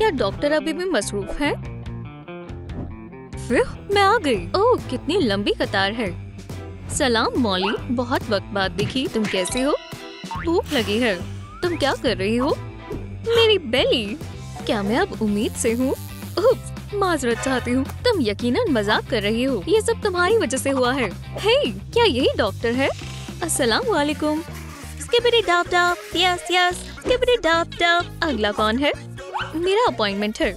क्या डॉक्टर अभी भी मसरूफ है? फिर मैं आ गई। ओह, कितनी लंबी कतार है। सलाम मॉली, बहुत वक्त बाद दिखी। तुम कैसे हो? भूख लगी है। तुम क्या कर रही हो? मेरी बेली। क्या मैं अब उम्मीद से हूँ? माजरत चाहती हूँ। तुम यकीनन मजाक कर रही हो। ये सब तुम्हारी वजह से हुआ है। हे, क्या यही डॉक्टर है? अस्सलाम वालेकुम। स्किबिडी डाब डाब, यस यस, स्किबिडी डाब डाब। अगला कौन है? मेरा अपॉइंटमेंट है।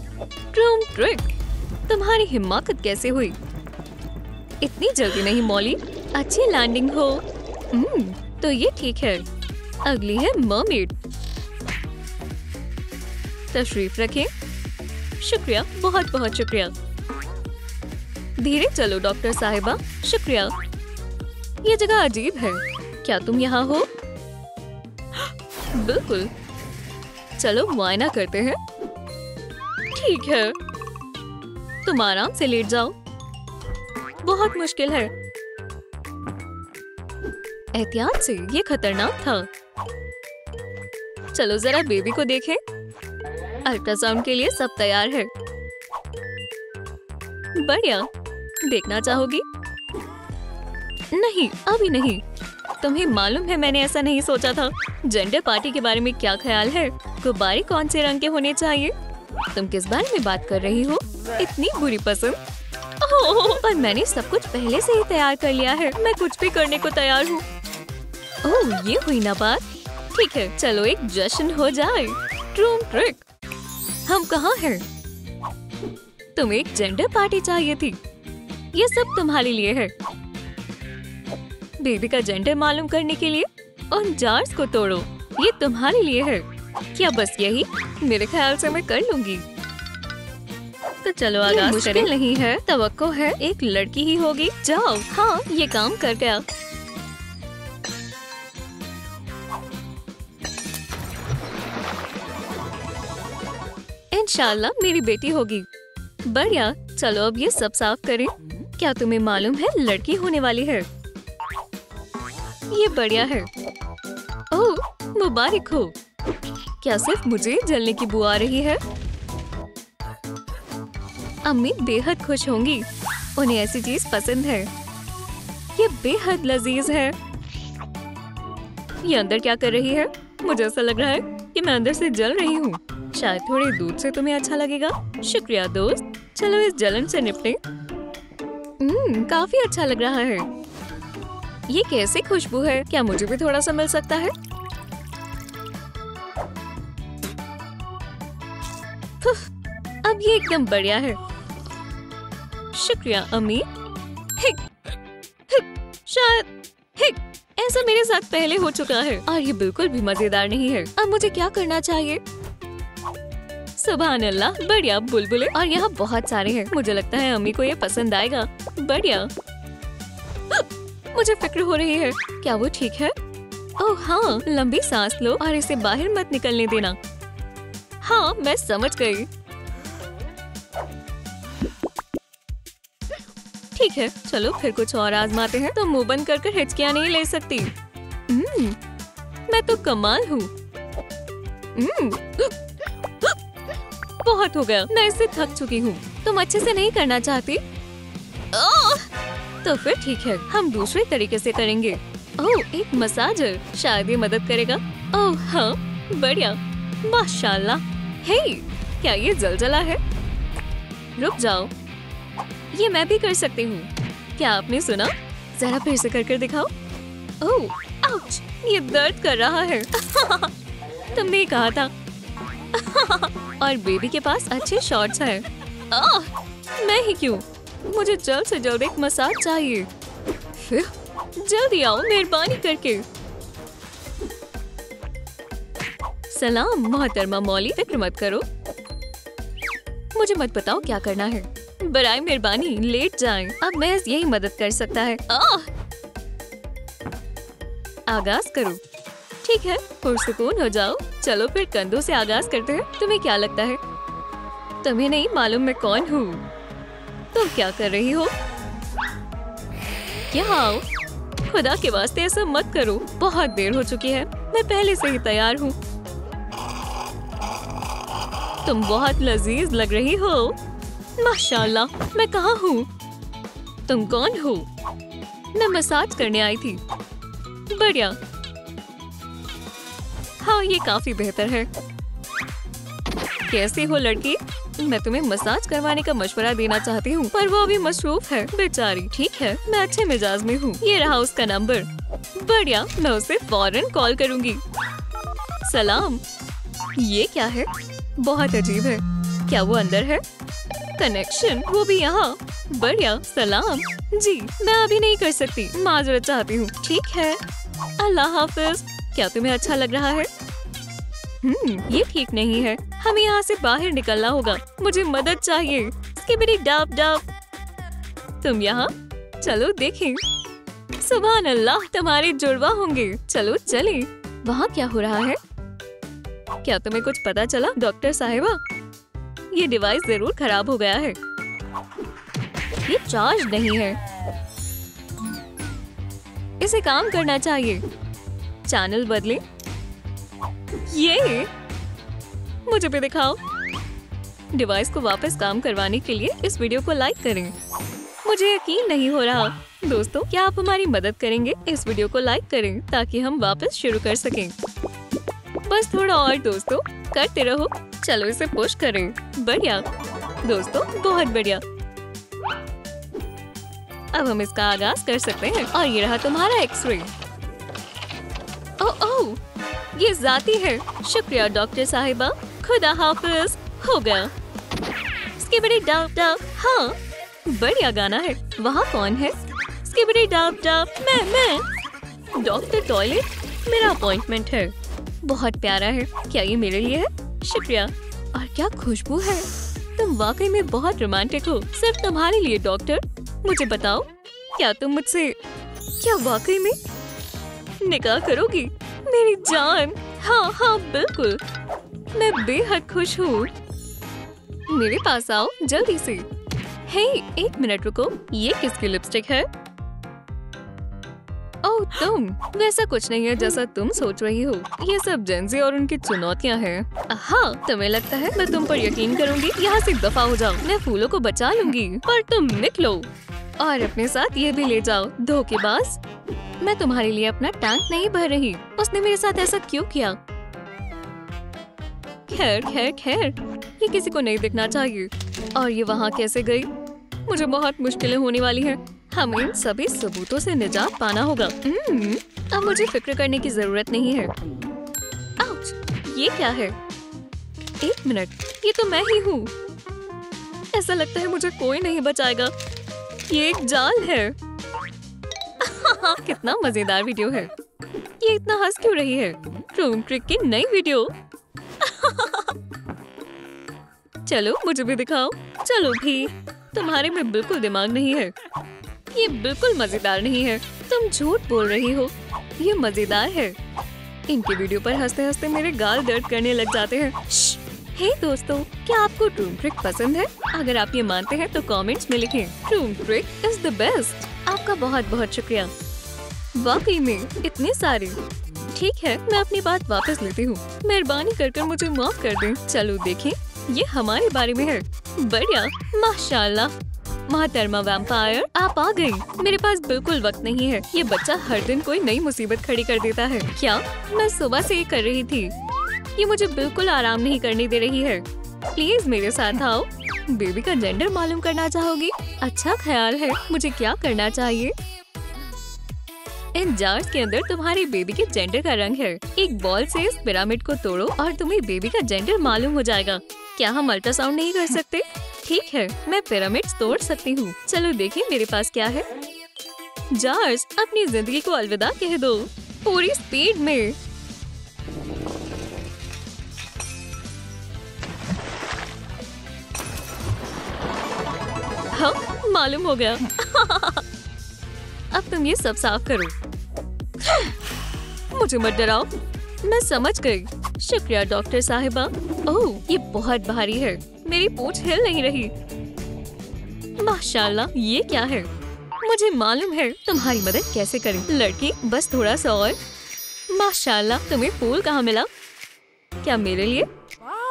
ट्रूम ट्रिक। तुम्हारी हिम्मत कैसे हुई? इतनी जल्दी नहीं मॉली, अच्छी लैंडिंग हो। तो ये ठीक है। अगली है मरमेड। तशरीफ रखें। शुक्रिया, बहुत बहुत शुक्रिया। धीरे चलो डॉक्टर साहिबा। शुक्रिया। ये जगह अजीब है। क्या तुम यहाँ हो? बिल्कुल। चलो मुआयना करते हैं। ठीक है, तुम आराम से लेट जाओ। बहुत मुश्किल है। एहतियात से, ये खतरनाक था। चलो जरा बेबी को देखें। अल्ट्रासाउंड के लिए सब तैयार है। बढ़िया। देखना चाहोगी? नहीं, अभी नहीं। तुम्हें मालूम है मैंने ऐसा नहीं सोचा था। जेंडर पार्टी के बारे में क्या ख्याल है? गुब्बारे कौन से रंग के होने चाहिए? तुम किस बारे में बात कर रही हो? इतनी बुरी पसंद। ओह, पर मैंने सब कुछ पहले से ही तैयार कर लिया है। मैं कुछ भी करने को तैयार हूँ। ओह, ये हुई ना बात। ठीक है, चलो एक जश्न हो जाए। ट्रूम ट्रिक। हम कहाँ हैं? तुम्हें एक जेंडर पार्टी चाहिए थी। ये सब तुम्हारे लिए है। बेबी का जेंडर मालूम करने के लिए उन जार्स को तोड़ो। ये तुम्हारे लिए है। क्या बस यही? मेरे ख्याल से मैं कर लूंगी। तो चलो आगाज मुश्किल नहीं है। तवक्को है एक लड़की ही होगी। जाओ। हाँ, ये काम कर गया। इंशाल्लाह मेरी बेटी होगी। बढ़िया। चलो अब ये सब साफ करें। क्या तुम्हें मालूम है लड़की होने वाली है? ये बढ़िया है। ओह, मुबारक हो। क्या सिर्फ मुझे जलने की बू आ रही है? अम्मी बेहद खुश होंगी। उन्हें ऐसी चीज पसंद है। ये बेहद लजीज है। ये अंदर क्या कर रही है? मुझे ऐसा लग रहा है कि मैं अंदर से जल रही हूँ। शायद थोड़े दूध से तुम्हें अच्छा लगेगा। शुक्रिया दोस्त। चलो इस जलन से निपटें। काफी अच्छा लग रहा है। ये कैसी खुशबू है? क्या मुझे भी थोड़ा सा मिल सकता है? अब ये एकदम बढ़िया है। शुक्रिया अम्मी। हिक, हिक, शायद हिक। ऐसा मेरे साथ पहले हो चुका है और ये बिल्कुल भी मजेदार नहीं है। अब मुझे क्या करना चाहिए? सुभान अल्लाह, बढ़िया बुलबुले। और यहाँ बहुत सारे हैं। मुझे लगता है अम्मी को ये पसंद आएगा। बढ़िया। मुझे फिक्र हो रही है। क्या वो ठीक है? ओह हाँ, लंबी सांस लो और इसे बाहर मत निकलने देना। हाँ, मैं समझ गई। ठीक है, चलो फिर कुछ और आजमाते हैं। तो मुंह बंद कर हिचकियां नहीं ले सकती। मैं तो कमाल हूँ। बहुत हो गया। मैं इससे थक चुकी हूँ। तुम अच्छे से नहीं करना चाहती? तो फिर ठीक है, हम दूसरे तरीके से करेंगे। ओह, एक मसाजर। शायद ये मदद करेगा। ओह हाँ, बढ़िया। माशाल्लाह। हे, क्या ये जलजला है? रुक जाओ, ये मैं भी कर सकती हूँ। क्या आपने सुना? जरा फिर से कर दिखाओ। ओह, आउच, ये दर्द कर रहा है। तुमने ही कहा था। और बेबी के पास अच्छे शॉर्ट्स हैं। मैं ही क्यों? मुझे जल्द से जल्द एक मसाज चाहिए। फिर जल्दी आओ मेहरबानी करके। सलाम मोहतरमा मौली, फिक्र मत करो। मुझे मत बताओ क्या करना है। बराए मेहरबानी लेट जाएं। अब महज यही मदद कर सकता है। आगाज करो। ठीक है, पुरसुकून हो जाओ। चलो फिर कंधों से आगाज करते हैं। तुम्हें क्या लगता है? तुम्हें नहीं मालूम मैं कौन हूँ। तुम क्या कर रही हो? क्या आओ? खुदा के वास्ते ऐसा मत करो। बहुत देर हो चुकी है। मैं पहले से ही तैयार हूँ। तुम बहुत लजीज लग रही हो। माशाल्लाह, मैं कहाँ हूँ? तुम कौन हो? मैं मसाज करने आई थी। बढ़िया। हाँ, ये काफी बेहतर है। कैसी हो लड़की? मैं तुम्हें मसाज करवाने का मशवरा देना चाहती हूँ, पर वो अभी मसरूफ है बेचारी। ठीक है, मैं अच्छे मिजाज में हूँ। ये रहा उसका नंबर। बढ़िया, मैं उसे फौरन कॉल करूँगी। सलाम। ये क्या है? बहुत अजीब है। क्या वो अंदर है? कनेक्शन, वो भी यहाँ। बढ़िया, सलाम। जी, मैं अभी नहीं कर सकती, माजरत चाहती हूँ। ठीक है, अल्लाह हाफिज। क्या तुम्हें अच्छा लग रहा है? ये ठीक नहीं है। हमें यहाँ से बाहर निकलना होगा। मुझे मदद चाहिए। स्किबिडी डाब डाब। तुम यहाँ? चलो देखें। सुभान अल्लाह, तुम्हारे जुड़वा होंगे। चलो चले। वहाँ क्या हो रहा है? क्या तुम्हें कुछ पता चला डॉक्टर साहिबा? ये डिवाइस जरूर खराब हो गया है। ये चार्ज नहीं है। इसे काम करना चाहिए। चैनल बदले। ये मुझे भी दिखाओ। डिवाइस को वापस काम करवाने के लिए इस वीडियो को लाइक करें। मुझे यकीन नहीं हो रहा। दोस्तों, क्या आप हमारी मदद करेंगे? इस वीडियो को लाइक करें ताकि हम वापस शुरू कर सकें। बस थोड़ा और दोस्तों, करते रहो। चलो इसे पुश करें। बढ़िया दोस्तों, बहुत बढ़िया। अब हम इसका आगाज कर सकते हैं। और ये रहा तुम्हारा एक्सरे। ओह, ये जाती है। शुक्रिया डॉक्टर साहिबा। खुदा हाफिज। हो गया। स्किबिडी डाब डाब। हाँ, बढ़िया गाना है। वहाँ कौन है? स्किबिडी डाब डाब। मैं। Doctor toilet. मेरा अपॉइंटमेंट है। बहुत प्यारा है। क्या ये मेरे लिए है? शुक्रिया। और क्या खुशबू है। तुम वाकई में बहुत रोमांटिक हो। सिर्फ तुम्हारे लिए डॉक्टर। मुझे बताओ, क्या तुम मुझसे वाकई में निकाह करोगी? मेरी जान। हाँ हाँ बिल्कुल। मैं बेहद खुश हूँ। मेरे पास आओ जल्दी से। हे, एक मिनट रुको। ये किसकी लिपस्टिक है? ओह, तुम। वैसा कुछ नहीं है जैसा तुम सोच रही हो। ये सब जेंजी और उनकी चुनौतियाँ हैं। हाँ, तुम्हें लगता है मैं तुम पर यकीन करूंगी? यहाँ से दफा हो जाओ। मैं फूलों को बचा लूंगी, पर तुम निकलो और अपने साथ ये भी ले जाओ। धोखेबाज। मैं तुम्हारे लिए अपना टैंक नहीं भर रही। उसने मेरे साथ ऐसा क्यों किया? खैर खैर खैर, ये किसी को नहीं दिखना चाहिए। और ये वहाँ कैसे गई? मुझे बहुत मुश्किलें होने वाली हैं। हमें इन सभी सबूतों से निजात पाना होगा। अब मुझे फिक्र करने की जरूरत नहीं है। आउच! ये क्या है? एक मिनट, ये तो मैं ही हूँ। ऐसा लगता है मुझे कोई नहीं बचाएगा। ये एक जाल है। कितना मजेदार वीडियो है। ये इतना हंस क्यों रही है? रूम ट्रिक की नई वीडियो। चलो मुझे भी दिखाओ। चलो भी। तुम्हारे में बिल्कुल दिमाग नहीं है। ये बिल्कुल मजेदार नहीं है। तुम झूठ बोल रही हो। ये मजेदार है। इनकी वीडियो पर हंसते हंसते मेरे गाल दर्द करने लग जाते हैं। हे दोस्तों, क्या आपको रूम ट्रिक पसंद है? अगर आप ये मानते हैं तो कमेंट्स में लिखें। Room trick is the best. आपका बहुत बहुत शुक्रिया। वाकई में इतने सारे। ठीक है, मैं अपनी बात वापस लेती हूँ। मेहरबानी कर मुझे माफ कर दें। चलो देखें, ये हमारे बारे में है। बढ़िया, माशाल्लाह। मोहतरमा वैम्पायर, आप आ गई। मेरे पास बिल्कुल वक्त नहीं है। ये बच्चा हर दिन कोई नई मुसीबत खड़ी कर देता है। क्या? मैं सुबह से ये कर रही थी। ये मुझे बिल्कुल आराम नहीं करने दे रही है। प्लीज मेरे साथ आओ। बेबी का जेंडर मालूम करना चाहोगी? अच्छा ख्याल है। मुझे क्या करना चाहिए? इन जार्स के अंदर तुम्हारी बेबी के जेंडर का रंग है। एक बॉल से इस पिरामिड को तोड़ो और तुम्हें बेबी का जेंडर मालूम हो जाएगा। क्या हम अल्ट्रासाउंड नहीं कर सकते? ठीक है, मैं पिरामिड्स तोड़ सकती हूँ। चलो देखिए मेरे पास क्या है। जार्स, अपनी जिंदगी को अलविदा कह दो पूरी स्पीड में। हाँ, मालूम हो गया। अब तुम ये सब साफ करो। मुझे मत डराओ। मैं समझ गई। शुक्रिया डॉक्टर साहिबा। ओह, ये बहुत भारी है। मेरी पूंछ हिल नहीं रही। माशाल्लाह, ये क्या है? मुझे मालूम है तुम्हारी मदद कैसे करें। लड़की, बस थोड़ा सा और। माशाल्लाह, तुम्हें फूल कहाँ मिला? क्या मेरे लिए?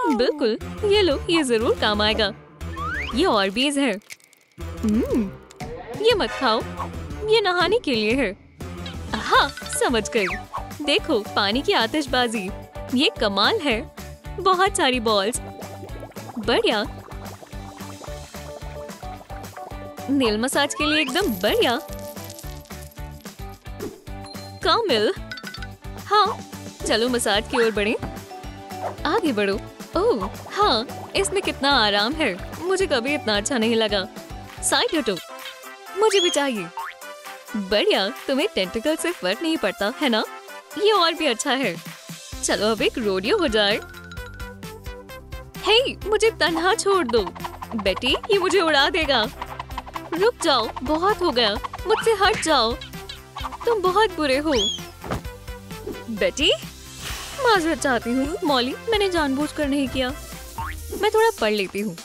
बिल्कुल, ये लो, ये जरूर काम आएगा। ये ऑर्बीज है। ये मत खाओ, ये नहाने के लिए है। हाँ, समझ गई। देखो, पानी की आतिशबाजी, ये कमाल है। बहुत सारी बॉल्स, बढ़िया। नेल मसाज के लिए एकदम बढ़िया। कामिल, हाँ, चलो मसाज की ओर बढ़े। आगे बढ़ो। ओह हाँ, इसमें कितना आराम है। मुझे कभी इतना अच्छा नहीं लगा। साइड हटो, मुझे भी चाहिए। बढ़िया, तुम्हें टेंटिकल से फर्क नहीं पड़ता है ना? ये और भी अच्छा है। चलो अब एक रोडियो हो जाए। हे, मुझे तन्हा छोड़ दो। बेटी, ये मुझे उड़ा देगा। रुक जाओ, बहुत हो गया। मुझसे हट जाओ। तुम बहुत बुरे हो। बेटी, माजरत चाहती हूँ मॉली, मैंने जानबूझकर नहीं किया। मैं थोड़ा पढ़ लेती हूँ।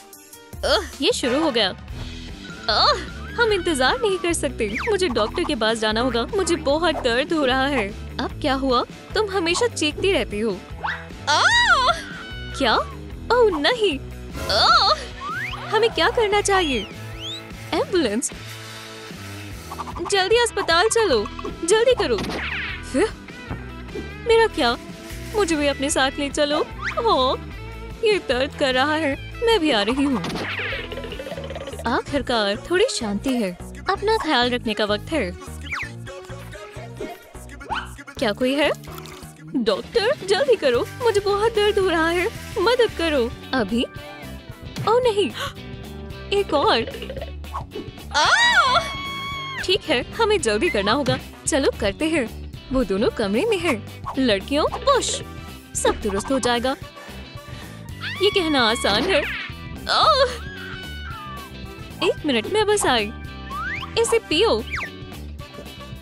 ये शुरू हो गया। हम इंतजार नहीं कर सकते। मुझे डॉक्टर के पास जाना होगा। मुझे बहुत दर्द हो रहा है। अब क्या हुआ? तुम हमेशा चीखती रहती हो। क्या? ओह नहीं। हमें क्या करना चाहिए? एम्बुलेंस, जल्दी अस्पताल चलो, जल्दी करो। मेरा क्या? मुझे भी अपने साथ ले चलो। ये दर्द कर रहा है। मैं भी आ रही हूँ। आखिरकार थोड़ी शांति है। अपना ख्याल रखने का वक्त है। क्या कोई है? डॉक्टर, जल्दी करो, मुझे बहुत दर्द हो रहा है। मदद करो अभी। ओह नहीं, एक और। ठीक है, हमें जल्दी करना होगा। चलो करते हैं। वो दोनों कमरे में हैं। लड़कियों, पुश, सब दुरुस्त हो जाएगा। ये कहना आसान है। एक मिनट में बस आई। इसे पियो,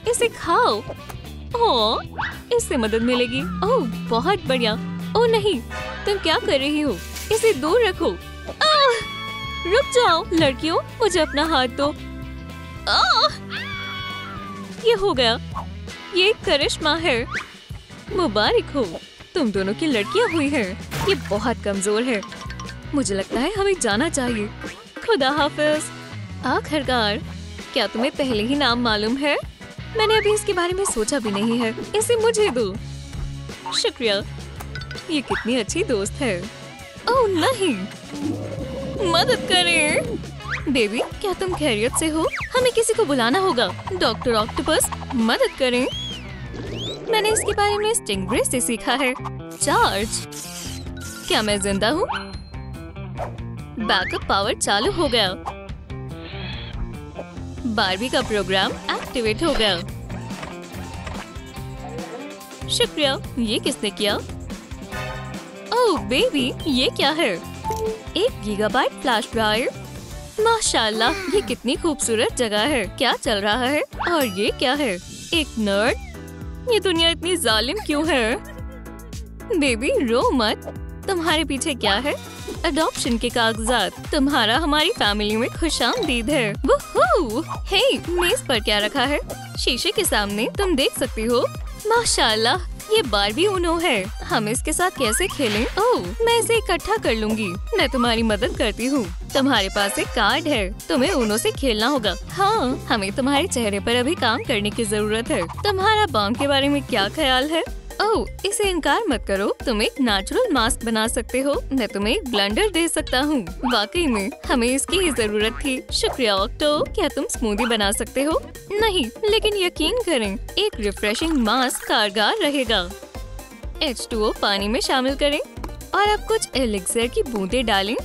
इसे खाओ। इससे मदद मिलेगी। ओह बहुत बढ़िया। ओह नहीं, तुम क्या कर रही हो? इसे दूर रखो। रुक जाओ लड़कियों, मुझे अपना हाथ दो। ये हो गया। ये एक करिश्मा है। मुबारक हो, तुम दोनों की लड़कियां हुई हैं। ये बहुत कमजोर है। मुझे लगता है हमें जाना चाहिए। खुदा हाफिज। आखिरकार, क्या तुम्हें पहले ही नाम मालूम है? मैंने अभी इसके बारे में सोचा भी नहीं है। इसे मुझे दो। शुक्रिया। ये कितनी अच्छी दोस्त है। ओह नहीं, मदद करें। बेबी, क्या तुम खैरियत से हो? हमें किसी को बुलाना होगा। डॉक्टर ऑक्टोपस, मदद करें। मैंने इसके बारे में स्टिंगरे से सीखा है। चार्ज। क्या मैं जिंदा हूँ? बैकअप पावर चालू हो गया। बारबी का प्रोग्राम एक्टिवेट हो गया। शुक्रिया। ये किसने किया? ओह बेबी, ये क्या है? 1 गीगाबाइट फ्लैश ड्राइव। माशाल्लाह, ये कितनी खूबसूरत जगह है। क्या चल रहा है? और ये क्या है? एक नर्ड। ये दुनिया इतनी जालिम क्यों है? बेबी रो मत। तुम्हारे पीछे क्या है? अडॉप्शन के कागजात। तुम्हारा हमारी फैमिली में खुशामदीद है। वुहू! हे, मेज पर क्या रखा है? शीशे के सामने तुम देख सकती हो। माशाल्लाह, ये बारबी ऊनो है। हम इसके साथ कैसे खेलें? ओह, मैं इसे इकट्ठा कर लूंगी। मैं तुम्हारी मदद करती हूँ। तुम्हारे पास एक कार्ड है। तुम्हें ऊनो से खेलना होगा। हाँ, हमें तुम्हारे चेहरे पर अभी काम करने की जरूरत है। तुम्हारा बाम के बारे में क्या ख्याल है? ओह, इसे इनकार मत करो। तुम एक नेचुरल मास्क बना सकते हो। मैं तुम्हें एक ब्लेंडर दे सकता हूँ। वाकई में हमें इसकी ही जरूरत थी। शुक्रिया ऑक्टो। क्या तुम स्मूदी बना सकते हो? नहीं, लेकिन यकीन करें, एक रिफ्रेशिंग मास्क कारगर रहेगा। H2O पानी में शामिल करें और अब कुछ एलिक्सर की बूंदें डालें।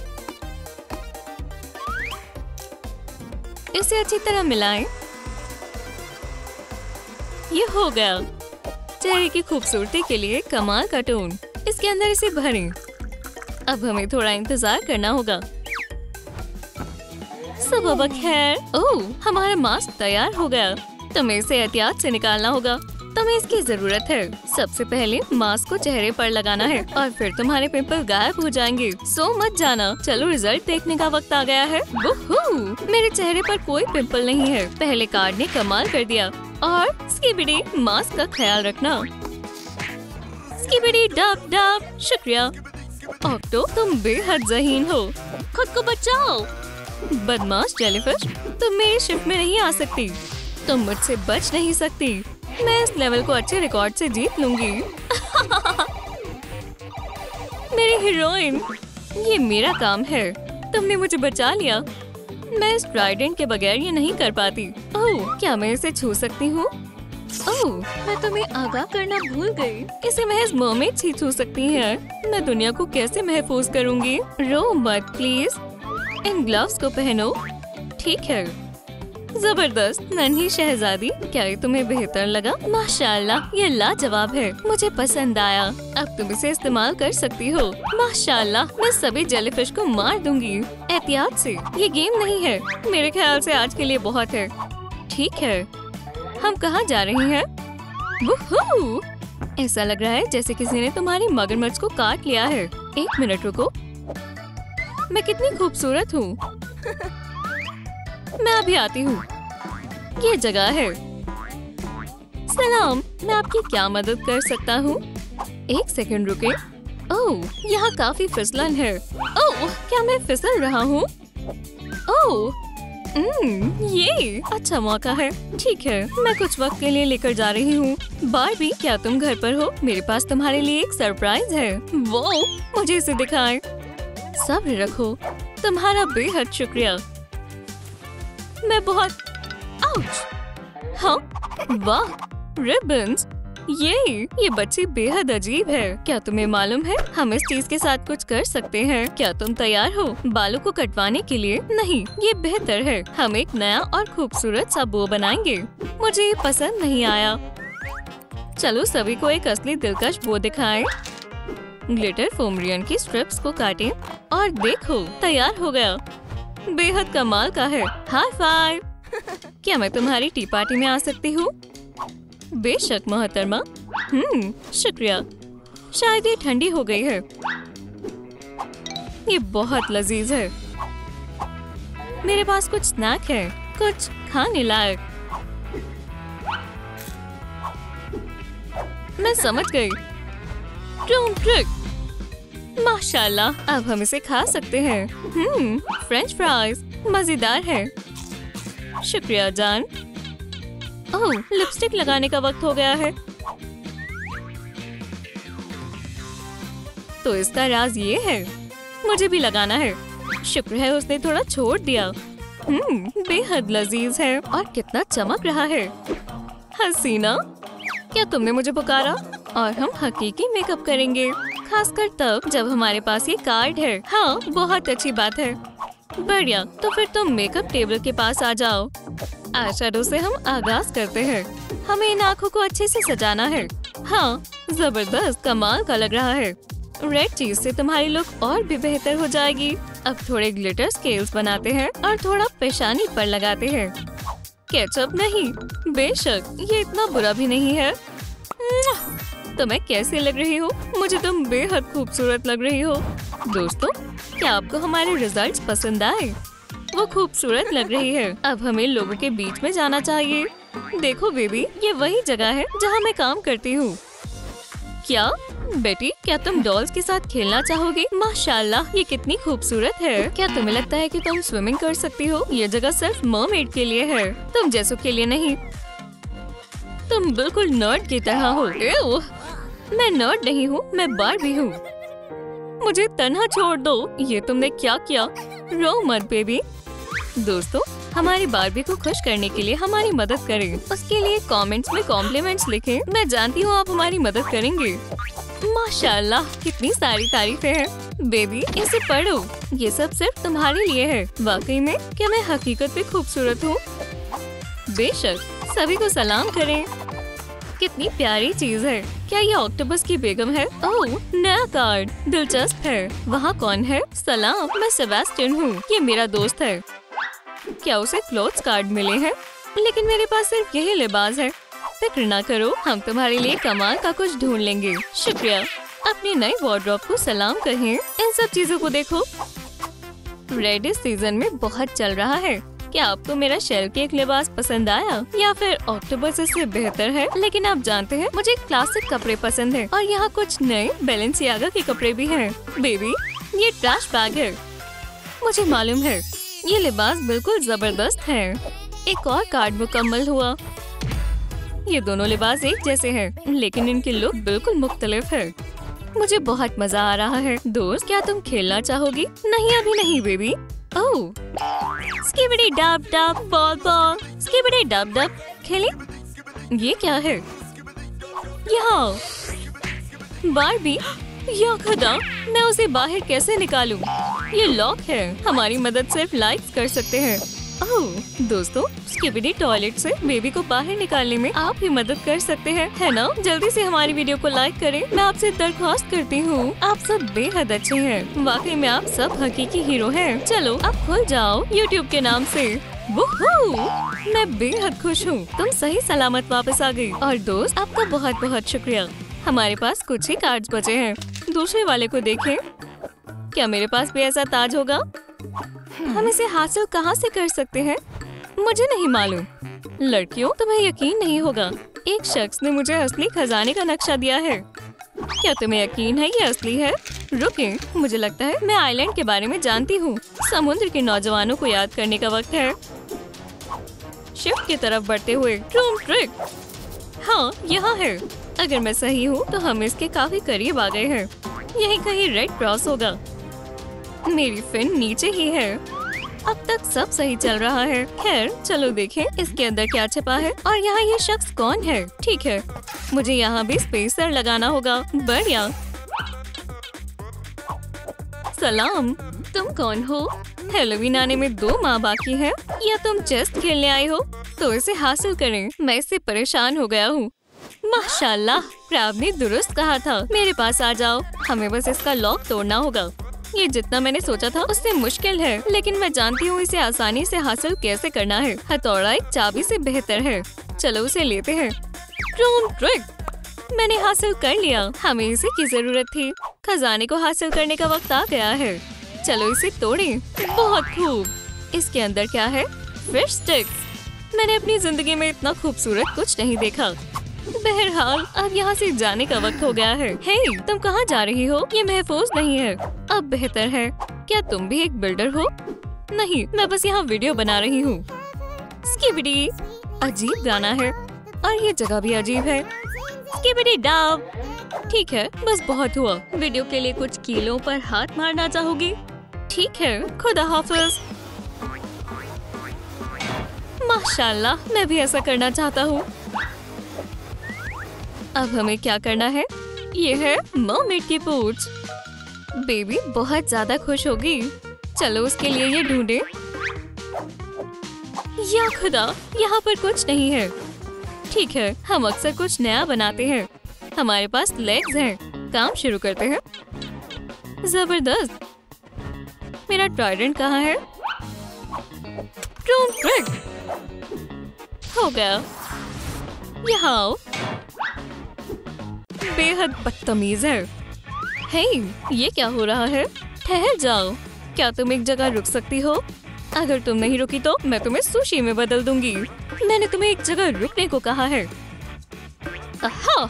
इसे अच्छी तरह मिलाएं। ये हो गया। चेहरे की खूबसूरती के लिए कमाल का टोन। इसके अंदर इसे भरें। अब हमें थोड़ा इंतजार करना होगा। सुबह खैर। ओह, हमारा मास्क तैयार हो गया। तुम्हें इसे एहतियात से निकालना होगा। तुम्हें इसकी जरूरत है। सबसे पहले मास्क को चेहरे पर लगाना है और फिर तुम्हारे पिंपल गायब हो जाएंगे। सो मत जाना। चलो रिजल्ट देखने का वक्त आ गया है। वुहू! मेरे चेहरे पर कोई पिंपल नहीं है। पहले कार्ड ने कमाल कर दिया। और स्कीबिडी, मास्क का ख्याल रखना। Skibidi dub dub. शुक्रिया। ऑक्टो, तुम बेहद ज़हीन हो। खुद को बचाओ। बदमाश जेलीफिश, तुम मेरी शिफ्ट में नहीं आ सकती। तुम मुझसे बच नहीं सकती। मैं इस लेवल को अच्छे रिकॉर्ड से जीत लूंगी। मेरी हीरोइन, ये मेरा काम है। तुमने मुझे बचा लिया। मैं इस ट्राइडेंट के बगैर ये नहीं कर पाती। ओह, क्या मैं इसे छू सकती हूँ? ओह, मैं तुम्हें आगाह करना भूल गई। इसे महज मर्मेड्स ही छू सकती हैं। मैं दुनिया को कैसे महफूज करूँगी? रो मत प्लीज। इन ग्लव्स को पहनो। ठीक है। जबरदस्त नन्ही शहजादी, क्या ये तुम्हें बेहतर लगा? माशाल्लाह, ये लाजवाब है। मुझे पसंद आया। अब तुम इसे इस्तेमाल कर सकती हो। माशाल्लाह, मैं सभी जेलीफिश को मार दूंगी। एहतियात से, ये गेम नहीं है। मेरे ख्याल से आज के लिए बहुत है। ठीक है, हम कहाँ जा रही हैं? वुहू! ऐसा लग रहा है जैसे किसी ने तुम्हारी मगरमच्छ को काट लिया है। एक मिनट रुको, मैं कितनी खूबसूरत हूँ। मैं अभी आती हूँ। ये जगह है। सलाम, मैं आपकी क्या मदद कर सकता हूँ? एक सेकंड रुके। ओह, यहाँ काफी फिसलन है। ओह, क्या मैं फिसल रहा हूँ? ओह, ये अच्छा मौका है। ठीक है, मैं कुछ वक्त के लिए लेकर जा रही हूँ। बार्बी, क्या तुम घर पर हो? मेरे पास तुम्हारे लिए एक सरप्राइज है। वो, मुझे इसे दिखाएं। सब्र रखो। तुम्हारा बेहद शुक्रिया। मैं बहुत आउच। हाँ, वाह, रिबन्स। ये बच्ची बेहद अजीब है। क्या तुम्हें मालूम है, हम इस चीज के साथ कुछ कर सकते हैं। क्या तुम तैयार हो बालों को कटवाने के लिए? नहीं, ये बेहतर है। हम एक नया और खूबसूरत सा बो बनाएंगे। मुझे ये पसंद नहीं आया। चलो सभी को एक असली दिलकश बो दिखाएं। ग्लिटर फोम रियन की स्ट्रिप्स को काटें और देखो, तैयार हो गया। बेहद कमाल का है। High five. क्या मैं तुम्हारी टी पार्टी में आ सकती हूँ? बेशक मोहतरमा। शुक्रिया। शायद ये ठंडी हो गई है। ये बहुत लजीज है। मेरे पास कुछ स्नैक है, कुछ खाने लायक। मैं समझ गई। ड्रूम ट्रिक। माशाल्लाह, अब हम इसे खा सकते हैं। फ्रेंच फ्राइज मजेदार है। शुक्रिया जान। ओह, लिपस्टिक लगाने का वक्त हो गया है। तो इसका राज ये है, मुझे भी लगाना है। शुक्र है उसने थोड़ा छोड़ दिया। बेहद लजीज है और कितना चमक रहा है। हसीना, क्या तुमने मुझे पुकारा? और हम हकीकी मेकअप करेंगे, खासकर तब जब हमारे पास ये कार्ड है। हाँ, बहुत अच्छी बात है। बढ़िया, तो फिर तुम मेकअप टेबल के पास आ जाओ। आईशैडो से हम आगाज करते हैं। हमें इन आँखों को अच्छे से सजाना है। हाँ, जबरदस्त, कमाल का लग रहा है। रेड चीज से तुम्हारी लुक और भी बेहतर हो जाएगी। अब थोड़े ग्लिटर स्केल्स बनाते हैं और थोड़ा पेशानी पर लगाते हैं। केचप नहीं। बेशक, ये इतना बुरा भी नहीं है। तुम्हें कैसे लग रही हो? मुझे तुम बेहद खूबसूरत लग रही हो। दोस्तों, क्या आपको हमारे रिजल्ट्स पसंद आए? वो खूबसूरत लग रही है। अब हमें लोगों के बीच में जाना चाहिए। देखो बेबी, ये वही जगह है जहाँ मैं काम करती हूँ। क्या बेटी, क्या तुम डॉल्स के साथ खेलना चाहोगी? माशाल्लाह, ये कितनी खूबसूरत है। क्या तुम्हें लगता है कि तुम स्विमिंग कर सकती हो? ये जगह सिर्फ मरमेड के लिए है, तुम जैसों के लिए नहीं। तुम बिल्कुल नर्ड की तरह हो। मैं नर्ड नहीं हूँ, मैं बार्बी हूँ। मुझे तन्हा छोड़ दो। ये तुमने क्या किया? रो मत बेबी। दोस्तों, हमारी बार्बी को खुश करने के लिए हमारी मदद करें। उसके लिए कमेंट्स में कॉम्प्लीमेंट्स लिखें। मैं जानती हूँ आप हमारी मदद करेंगे। माशाल्लाह, कितनी सारी तारीफें हैं। बेबी, इसे पढ़ो। ये सब सिर्फ तुम्हारे लिए है। वाकई में क्या मैं हकीकत में खूबसूरत हूँ? बेशक, सभी को सलाम करें। कितनी प्यारी चीज है। क्या ये ऑक्टोपस की बेगम है? ओह, नया कार्ड, दिलचस्प है। वहाँ कौन है? सलाम, मैं सेबेस्टियन हूँ। ये मेरा दोस्त है। क्या उसे क्लोथ्स कार्ड मिले हैं? लेकिन मेरे पास सिर्फ यही लिबास है। फिक्र ना करो, हम तुम्हारे लिए कमाल का कुछ ढूंढ लेंगे। शुक्रिया। अपनी नई वार्डरोब को सलाम कहें। इन सब चीजों को देखो। रेड इस सीजन में बहुत चल रहा है। क्या आपको मेरा शेल केक लिबास पसंद आया या फिर ऑक्टोपस इससे बेहतर है? लेकिन आप जानते हैं मुझे क्लासिक कपड़े पसंद है और यहाँ कुछ नए बैलेंसियागा के कपड़े भी हैं। बेबी, ये ट्रैश बैग है। मुझे मालूम है ये लिबास बिल्कुल जबरदस्त है। एक और कार्ड मुकम्मल हुआ। ये दोनों लिबास एक जैसे हैं, लेकिन इनकी लुक बिल्कुल मुख्तलिफ है। मुझे बहुत मजा आ रहा है। दोस्त, क्या तुम खेलना चाहोगी? नहीं, अभी नहीं baby. Oh, skibidi dub dub ball ball, skibidi dub dub खेलें? ये क्या है? यहाँ बारबी, या खुदा, मैं उसे बाहर कैसे निकालूं? ये लॉक है। हमारी मदद सिर्फ लाइक्स कर सकते हैं। ओह दोस्तों, स्किबिडी टॉयलेट से बेबी को बाहर निकालने में आप भी मदद कर सकते हैं, है ना? जल्दी से हमारी वीडियो को लाइक करें। मैं आपसे दरख्वास्त करती हूँ। आप सब बेहद अच्छे हैं। वाकई में आप सब हकीकी हीरो हैं। चलो अब खुल जाओ YouTube के नाम से। वुहू! मैं बेहद खुश हूँ। तुम सही सलामत वापस आ गई। और दोस्त, आपका बहुत बहुत शुक्रिया। हमारे पास कुछ ही कार्ड्स बचे हैं। दूसरे वाले को देखें। क्या मेरे पास भी ऐसा ताज होगा? हम इसे हासिल कहाँ से कर सकते हैं? मुझे नहीं मालूम। लड़कियों, तुम्हें यकीन नहीं होगा, एक शख्स ने मुझे असली खजाने का नक्शा दिया है। क्या तुम्हें यकीन है ये असली है? रुकें, मुझे लगता है मैं आइलैंड के बारे में जानती हूँ। समुद्र के नौजवानों को याद करने का वक्त है। शिफ्ट की तरफ बढ़ते हुए रूम ट्रिक। हाँ, यहाँ है। अगर मैं सही हूँ तो हम इसके काफी करीब आ गए हैं। यही कहीं रेड क्रॉस होगा। मेरी फिन नीचे ही है। अब तक सब सही चल रहा है। खैर, चलो देखें इसके अंदर क्या छिपा है और यहाँ ये शख्स कौन है। ठीक है, मुझे यहाँ भी स्पेसर लगाना होगा। बढ़िया। सलाम, तुम कौन हो? हैलोवीन आने में 2 माह बाकी है। या तुम चेस खेलने आए हो? तो इसे हासिल करें। मैं इससे परेशान हो गया हूँ। माशाल्लाह, प्रैब ने दुरुस्त कहा था। मेरे पास आ जाओ। हमें बस इसका लॉक तोड़ना होगा। ये जितना मैंने सोचा था उससे मुश्किल है, लेकिन मैं जानती हूँ इसे आसानी से हासिल कैसे करना है। हथौड़ा एक चाबी से बेहतर है। चलो उसे लेते हैं। Room trick. मैंने हासिल कर लिया। हमें इसे की जरूरत थी। खजाने को हासिल करने का वक्त आ गया है। चलो इसे तोड़ें। बहुत खूब। इसके अंदर क्या है? Fish sticks. मैंने अपनी जिंदगी में इतना खूबसूरत कुछ नहीं देखा। बहरहाल, अब यहाँ से जाने का वक्त हो गया है। हे, तुम कहाँ जा रही हो? ये महफूज नहीं है। अब बेहतर है। क्या तुम भी एक बिल्डर हो? नहीं, मैं बस यहाँ वीडियो बना रही हूँ। स्किबिडी, अजीब गाना है और ये जगह भी अजीब है। स्किबिडी डाब। ठीक है, बस बहुत हुआ। वीडियो के लिए कुछ कीलों पर हाथ मारना चाहोगी? ठीक है, खुदा हाफिज। माशाल्लाह, मैं भी ऐसा करना चाहता हूँ। अब हमें क्या करना है? ये है मरमेड की पूंछ। बेबी बहुत ज्यादा खुश होगी। चलो उसके लिए ये ढूंढे। या खुदा, यहाँ पर कुछ नहीं है। ठीक है, हम अक्सर कुछ नया बनाते हैं। हमारे पास लेग्स हैं। काम शुरू करते हैं। जबरदस्त। मेरा ट्राइडेंट कहाँ है? Room trick. हो गया। यहाँ आओ। बेहद बदतमीज है। हे, ये क्या हो रहा है? ठहर जाओ। क्या तुम एक जगह रुक सकती हो? अगर तुम नहीं रुकी तो मैं तुम्हें सुशी में बदल दूंगी। मैंने तुम्हें एक जगह रुकने को कहा है। आहा,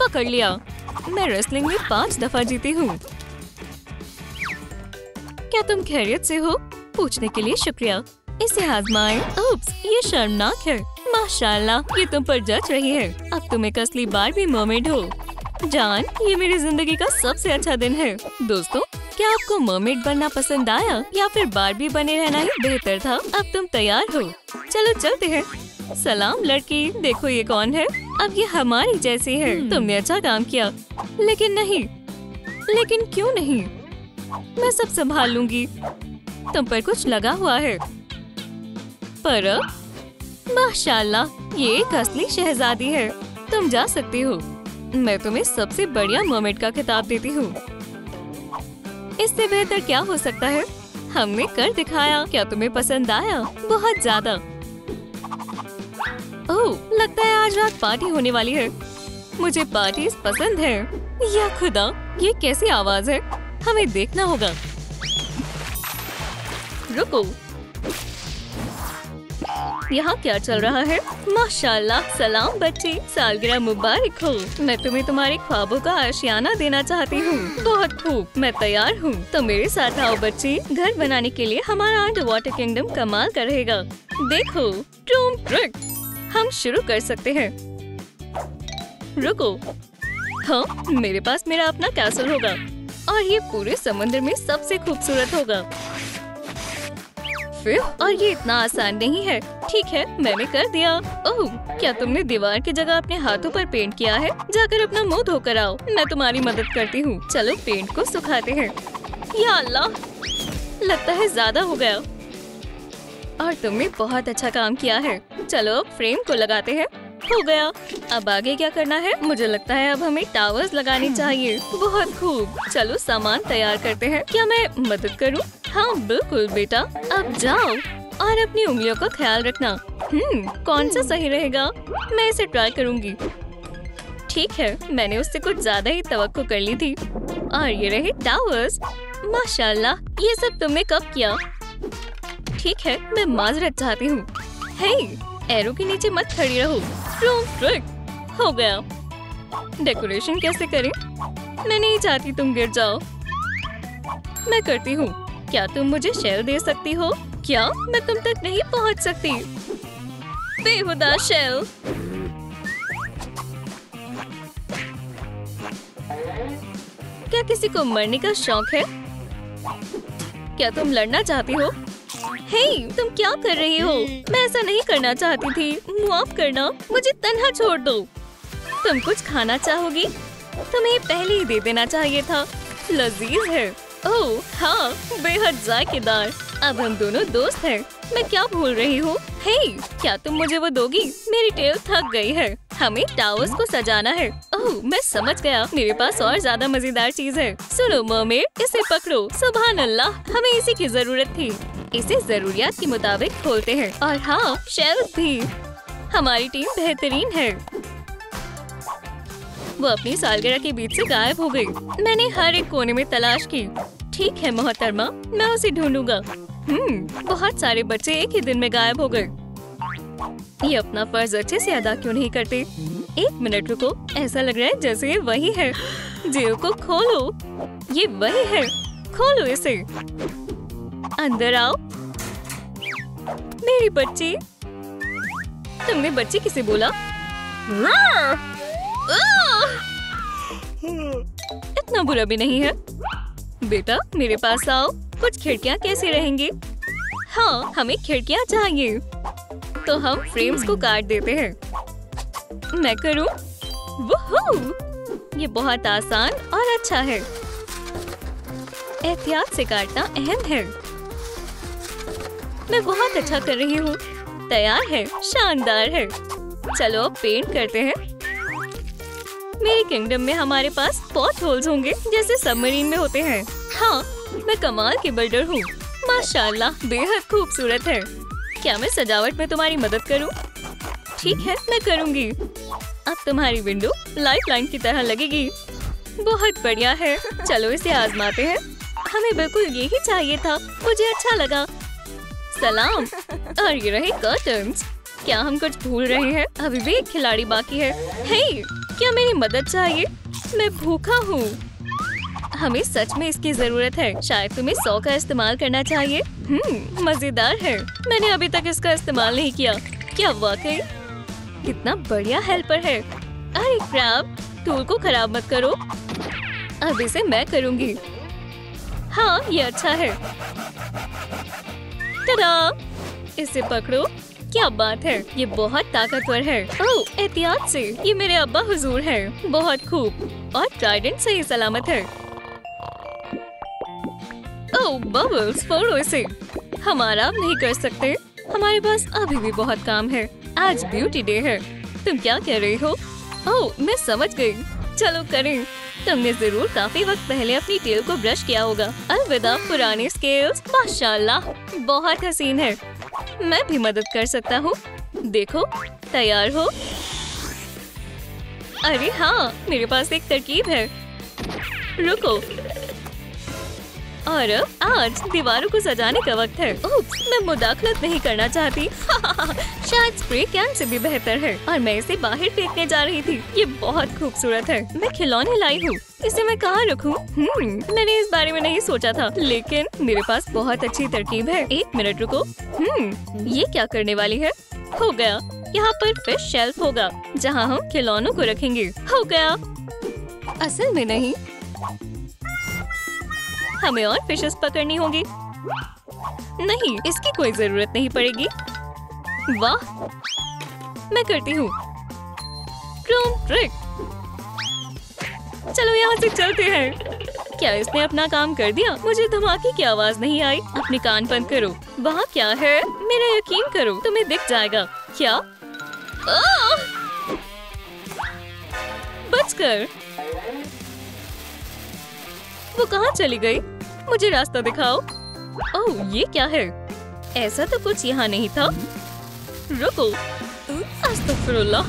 पकड़ लिया। मैं रेसलिंग में 5 दफा जीती हूँ। क्या तुम खैरियत से हो? पूछने के लिए शुक्रिया। इसे आजमाएं। उप्स, ये शर्मनाक है। माशाल्लाह, ये तुम पर जच रही है। अब तुम एक असली बारबी मरमेड हो। जान, ये मेरी जिंदगी का सबसे अच्छा दिन है। दोस्तों, क्या आपको मरमेड बनना पसंद आया या फिर बारबी बने रहना ही बेहतर था? अब तुम तैयार हो? चलो चलते हैं। सलाम लड़की, देखो ये कौन है? अब ये हमारी जैसी है। तुमने अच्छा काम किया। लेकिन नहीं। लेकिन क्यों नहीं? मैं सब संभाल लूंगी। तुम पर कुछ लगा हुआ है। पर माशाल्लाह, ये एक असली शहजादी है। तुम जा सकती हो। मैं तुम्हें सबसे बढ़िया मरमेड का खिताब देती हूँ। इससे बेहतर क्या हो सकता है? हमने कर दिखाया। क्या तुम्हें पसंद आया? बहुत ज्यादा। ओह, लगता है आज रात पार्टी होने वाली है। मुझे पार्टीज पसंद है। या खुदा, ये कैसी आवाज है? हमें देखना होगा। रुको। यहाँ क्या चल रहा है? माशाल्लाह, सलाम बच्चे, सालगिरह मुबारक हो। मैं तुम्हें तुम्हारे ख्वाबों का आशियाना देना चाहती हूँ। बहुत खूब, मैं तैयार हूँ। तो मेरे साथ आओ बच्चे। घर बनाने के लिए हमारा अंडर वाटर किंगडम कमाल का रहेगा। देखो, टूम ट्रिक। हम शुरू कर सकते हैं। रुको, हाँ, मेरे पास मेरा अपना कैसल होगा और ये पूरे समुद्र में सबसे खूबसूरत होगा। फिर और ये इतना आसान नहीं है। ठीक है, मैंने कर दिया। ओह, क्या तुमने दीवार की जगह अपने हाथों पर पेंट किया है? जाकर अपना मुंह धोकर आओ, मैं तुम्हारी मदद करती हूँ। चलो पेंट को सुखाते हैं। या अल्लाह, लगता है ज्यादा हो गया। और तुमने बहुत अच्छा काम किया है। चलो अब फ्रेम को लगाते हैं। हो गया। अब आगे क्या करना है? मुझे लगता है अब हमें टावर्स लगाने चाहिए। बहुत खूब, चलो सामान तैयार करते हैं। क्या मैं मदद करूं? हाँ बिल्कुल बेटा, अब जाओ और अपनी उंगलियों का ख्याल रखना। कौन सा सही रहेगा? मैं इसे ट्राई करूंगी। ठीक है, मैंने उससे कुछ ज्यादा ही तवक्को कर ली थी। और ये रहे टावर्स। माशाल्लाह, ये सब तुमने कब किया? ठीक है, मैं माजरत चाहती हूँ। हे, एरो के नीचे मत खड़ी रहो। ट्रिक हो गया। डेकोरेशन कैसे करें? मैं नहीं चाहती तुम गिर जाओ। मैं करती हूँ। क्या तुम मुझे शेल दे सकती हो? क्या मैं तुम तक नहीं पहुँच सकती? बेहुदा शेल। क्या किसी को मरने का शौक है? क्या तुम लड़ना चाहती हो? हे, तुम क्या कर रही हो? मैं ऐसा नहीं करना चाहती थी। माफ करना, मुझे तन्हा छोड़ दो। तुम कुछ खाना चाहोगी? तुम्हें पहले ही दे देना चाहिए था। लजीज है। ओह हाँ, बेहद जायकेदार। अब हम दोनों दोस्त हैं। मैं क्या भूल रही हूँ? हे, क्या तुम मुझे वो दोगी? मेरी टेल थक गई है। हमें टावर्स को सजाना है। ओह, मैं समझ गया। मेरे पास और ज्यादा मजेदार चीज है। सुनो मरमेड, इसे पकड़ो। सुभान अल्लाह, हमें इसी की जरूरत थी। इसे जरूरियात के मुताबिक खोलते हैं। और हाँ, शेल्फ भी। हमारी टीम बेहतरीन है। वो अपनी सालगिरह के बीच से गायब हो गई। मैंने हर एक कोने में तलाश की। ठीक है मोहतरमा, मैं उसे ढूंढूंगा। बहुत सारे बच्चे एक ही दिन में गायब हो गए। ये अपना फर्ज अच्छे से अदा क्यों नहीं करते? एक मिनट रुको, ऐसा लग रहा है जैसे ये वही है। जेल को खोलो। ये वही है। खोलो इसे। अंदर आओ। मेरी बच्ची। तुमने बच्ची किसे बोला? इतना बुरा भी नहीं है। बेटा मेरे पास आओ। कुछ खिड़कियाँ कैसी रहेंगी? हाँ, हमें खिड़कियाँ चाहिए। तो हम फ्रेम्स को काट देते हैं। मैं करूँ? वुहू! ये बहुत आसान और अच्छा है। एहतियात से काटना अहम है। मैं बहुत अच्छा कर रही हूँ। तैयार है, शानदार है। चलो अब पेंट करते हैं। मेरे किंगडम में हमारे पास पॉट होल्स होंगे जैसे सबमरीन में होते हैं। हाँ, मैं कमाल की बिल्डर हूँ। माशाल्लाह, बेहद खूबसूरत है। क्या मैं सजावट में तुम्हारी मदद करूँ? ठीक है, मैं करूँगी। अब तुम्हारी विंडो लाइफलाइन की तरह लगेगी। बहुत बढ़िया है। चलो इसे आजमाते हैं। हमें बिल्कुल यही चाहिए था। मुझे अच्छा लगा। सलाम। और ये रहे कर्टन्स। क्या हम कुछ भूल रहे हैं? अभी भी एक खिलाड़ी बाकी है। हे, क्या मेरी मदद चाहिए? मैं भूखा हूँ। हमें सच में इसकी जरूरत है। शायद तुम्हें 100 का इस्तेमाल करना चाहिए। मजेदार है। मैंने अभी तक इसका इस्तेमाल नहीं किया। क्या वाकई? कितना बढ़िया हेल्पर है। अरे क्रैब, टूल को खराब मत करो। अब इसे मैं करूँगी। हाँ, ये अच्छा है। tada! इसे पकड़ो। क्या बात है, ये बहुत ताकतवर है। ओह, एहतियात से। ये मेरे अब्बा हुजूर हैं। बहुत खूब। और ट्राइडेंट सही सलामत है। ओह बबल्स, फोड़ो इसे। हम आराम नहीं कर सकते। हमारे पास अभी भी बहुत काम है। आज ब्यूटी डे है। तुम क्या कह रही हो? ओह, मैं समझ गई। चलो करें। तुमने जरूर काफी वक्त पहले अपनी टेल को ब्रश किया होगा। अलविदा पुराने स्केल्स। माशाल्लाह, बहुत हसीन है। मैं भी मदद कर सकता हूँ। देखो, तैयार हो? अरे हाँ, मेरे पास एक तरकीब है। रुको। और अब आज दीवारों को सजाने का वक्त है। उप्स, मैं मुदाखलत नहीं करना चाहती। शायद स्प्रे कैन से भी बेहतर है और मैं इसे बाहर फेंकने जा रही थी। ये बहुत खूबसूरत है। मैं खिलौने लाई हूँ, इसे मैं कहाँ रखूँ? मैंने इस बारे में नहीं सोचा था, लेकिन मेरे पास बहुत अच्छी तरकीब है। 1 मिनट रुको। ये क्या करने वाली है? हो गया, यहाँ पर फिश शेल्फ होगा जहाँ हम खिलौनों को रखेंगे। हो गया। असल में नहीं, हमें और फिशेस पकड़नी होगी। नहीं, इसकी कोई जरूरत नहीं पड़ेगी। वाह, मैं करती हूँ। Chrome trick. चलो यहाँ से चलते हैं। क्या इसने अपना काम कर दिया? मुझे धमाके की आवाज नहीं आई। अपने कान बंद करो। वहाँ क्या है? मेरा यकीन करो, तुम्हें दिख जाएगा। क्या? बचकर। वो कहाँ चली गई? मुझे रास्ता दिखाओ। ओह, ये क्या है? ऐसा तो कुछ यहाँ नहीं था। रुको। अस्तगफुरुल्लाह।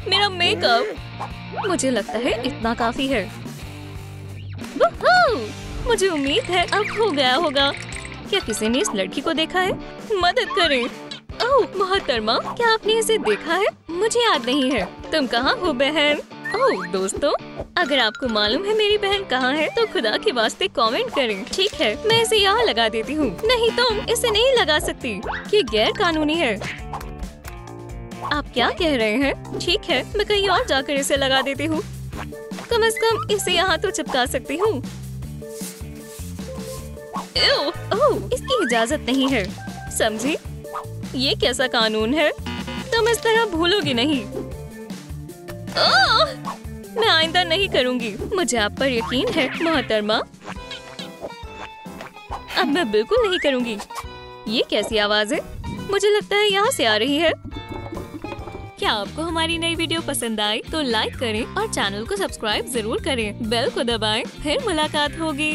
मेरा मेकअप। मुझे लगता है इतना काफी है। वूहू! मुझे उम्मीद है अब हो गया होगा। क्या किसी ने इस लड़की को देखा है? मदद करें। ओह मोहतरमा, क्या आपने इसे देखा है? मुझे याद नहीं है। तुम कहाँ हो बहन? ओह दोस्तों, अगर आपको मालूम है मेरी बहन कहाँ है तो खुदा के वास्ते कमेंट करें। ठीक है, मैं इसे यहाँ लगा देती हूँ। नहीं, तुम इसे नहीं लगा सकती, ये गैर कानूनी है। आप क्या कह रहे हैं? ठीक है, मैं कहीं और जाकर इसे लगा देती हूँ। कम से कम इसे यहाँ तो चिपका सकती हूँ। ओह, इसकी इजाजत नहीं है, समझी? ये कैसा कानून है? तुम इस तरह भूलोगी नहीं। मैं आइंदा नहीं करूँगी। मुझे आप पर यकीन है मोहतरमा। अब मैं बिल्कुल नहीं करूँगी। ये कैसी आवाज है? मुझे लगता है यहाँ से आ रही है। क्या आपको हमारी नई वीडियो पसंद आई तो लाइक करें और चैनल को सब्सक्राइब जरूर करें। बेल को दबाएं, फिर मुलाकात होगी।